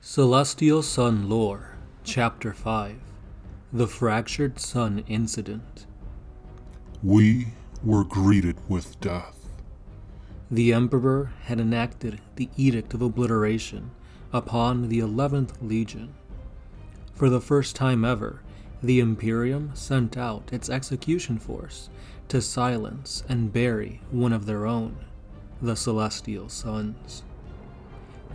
Celestial Sun Lore, Chapter 5, The Fractured Sun Incident. We were greeted with death. The Emperor had enacted the Edict of Obliteration upon the 11th Legion. For the first time ever, the Imperium sent out its execution force to silence and bury one of their own, the Celestial Suns.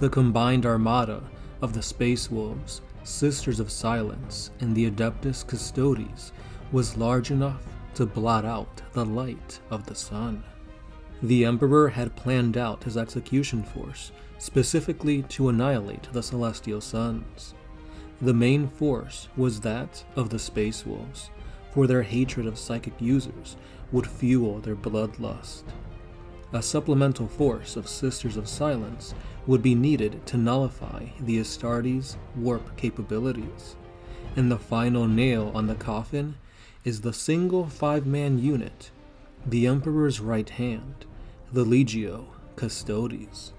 The combined armada of the Space Wolves, Sisters of Silence, and the Adeptus Custodes was large enough to blot out the light of the sun. The Emperor had planned out his execution force specifically to annihilate the Celestial Suns. The main force was that of the Space Wolves, for their hatred of psychic users would fuel their bloodlust. A supplemental force of Sisters of Silence would be needed to nullify the Astartes' warp capabilities, and the final nail on the coffin is the single 5-man unit, the Emperor's right hand, the Legio Custodes.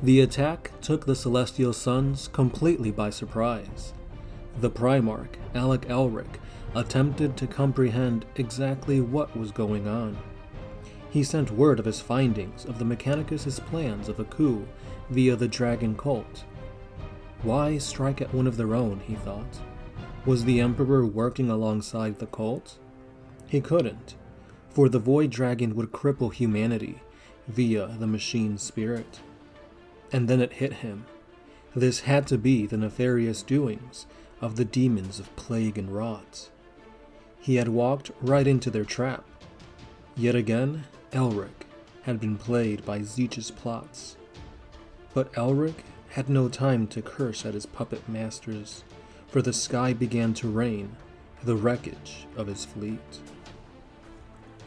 The attack took the Celestial Suns completely by surprise. The Primarch Elric attempted to comprehend exactly what was going on. He sent word of his findings of the Mechanicus' plans of a coup via the Dragon Cult. Why strike at one of their own, he thought. Was the Emperor working alongside the cult? He couldn't, for the Void Dragon would cripple humanity via the machine spirit. And then it hit him. This had to be the nefarious doings of the demons of plague and rot. He had walked right into their trap. Yet again, Elric had been played by Tzeentch's plots. But Elric had no time to curse at his puppet masters, for the sky began to rain the wreckage of his fleet.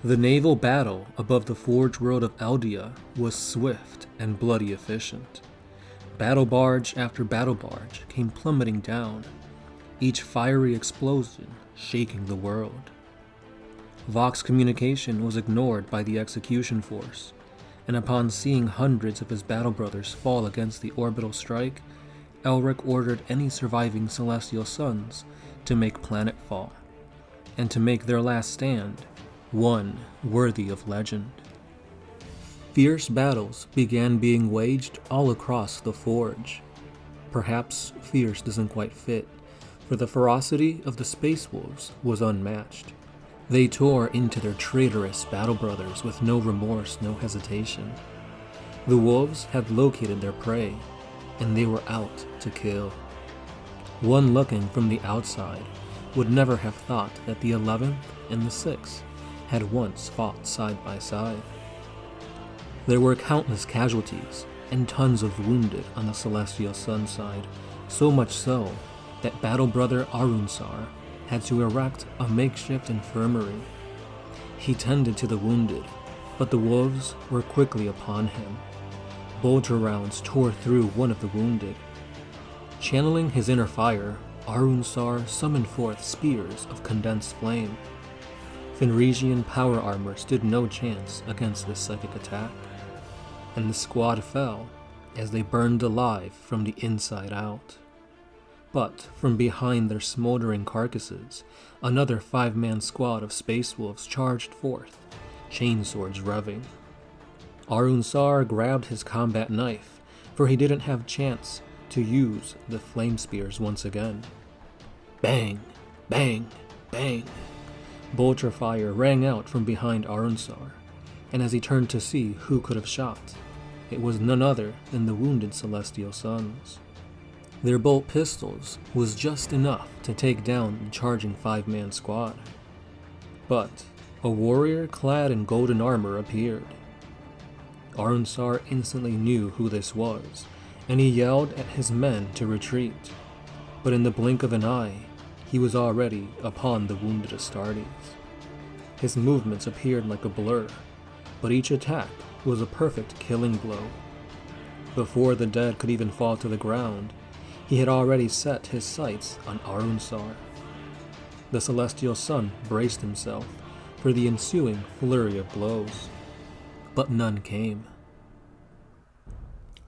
The naval battle above the forge world of Aldia was swift and bloody efficient. Battle barge after battle barge came plummeting down, each fiery explosion shaking the world. Vox communication was ignored by the execution force, and upon seeing hundreds of his battle brothers fall against the orbital strike, Elric ordered any surviving Celestial Suns to make planetfall, and to make their last stand one worthy of legend. Fierce battles began being waged all across the forge. Perhaps fierce doesn't quite fit, for the ferocity of the Space Wolves was unmatched. They tore into their traitorous battle brothers with no remorse, no hesitation. The wolves had located their prey, and they were out to kill. One looking from the outside would never have thought that the 11th and the 6th had once fought side by side. There were countless casualties and tons of wounded on the Celestial Sun side, so much so that battle brother Arunsar had to erect a makeshift infirmary. He tended to the wounded, but the wolves were quickly upon him. Bolter rounds tore through one of the wounded. Channeling his inner fire, Arunsar summoned forth spears of condensed flame. Fenrisian power armor stood no chance against this psychic attack, and the squad fell as they burned alive from the inside out. But from behind their smoldering carcasses, another 5-man squad of Space Wolves charged forth, chainswords revving. Arunsar grabbed his combat knife, for he didn't have chance to use the flame spears once again. Bang! Bang! Bang! Bolter fire rang out from behind Arunsar, and as he turned to see who could have shot, it was none other than the wounded Celestial Suns. Their bolt pistols was just enough to take down the charging 5-man squad. But a warrior clad in golden armor appeared. Arunsar instantly knew who this was, and he yelled at his men to retreat. But in the blink of an eye, he was already upon the wounded Astartes. His movements appeared like a blur, but each attack was a perfect killing blow. Before the dead could even fall to the ground, he had already set his sights on Arunsar. The Celestial Sun braced himself for the ensuing flurry of blows, but none came.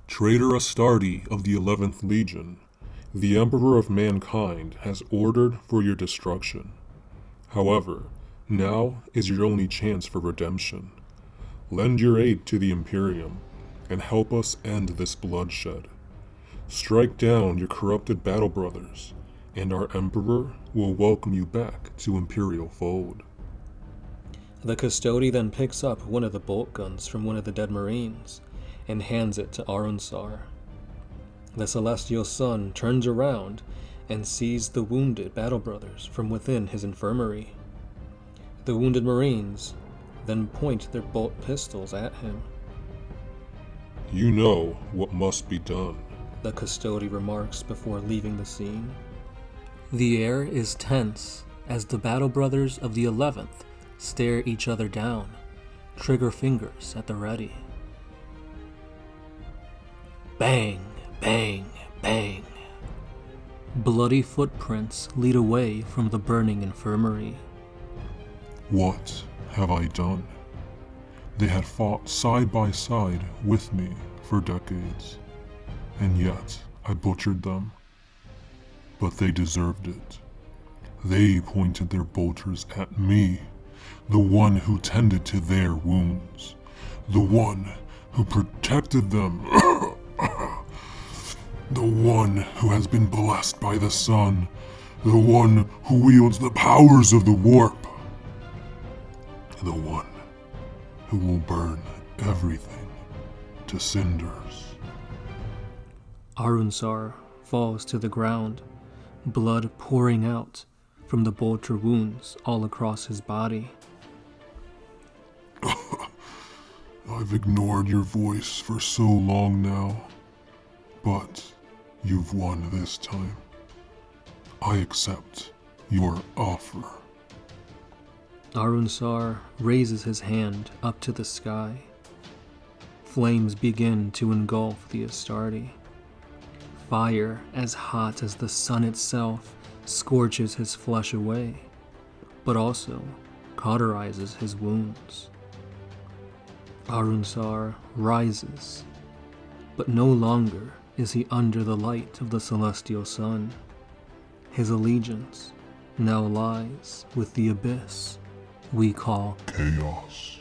Traitor Astarte of the 11th Legion, The Emperor of Mankind has ordered for your destruction. However, now is your only chance for redemption. Lend your aid to the Imperium and help us end this bloodshed. Strike down your corrupted battle brothers, and our Emperor will welcome you back to Imperial fold. The custody then picks up one of the bolt guns from one of the dead Marines and hands it to Arunsar. The Celestial Sun turns around and sees the wounded battle brothers from within his infirmary. The wounded Marines then point their bolt pistols at him. You know what must be done, The custody remarks before leaving the scene. The air is tense as the battle brothers of the 11th stare each other down, trigger fingers at the ready. Bang, bang, bang. Bloody footprints lead away from the burning infirmary. What have I done? They had fought side by side with me for decades, and yet I butchered them. But they deserved it. They pointed their bolters at me, the one who tended to their wounds, the one who protected them, the one who has been blessed by the sun, the one who wields the powers of the warp, the one who will burn everything to cinders. Arunsar falls to the ground, blood pouring out from the bolter wounds all across his body. I've ignored your voice for so long now, but you've won this time. I accept your offer. Arunsar raises his hand up to the sky. Flames begin to engulf the Astarte. Fire as hot as the sun itself scorches his flesh away, but also cauterizes his wounds. Arunsar rises, but no longer is he under the light of the celestial sun. His allegiance now lies with the abyss we call Chaos.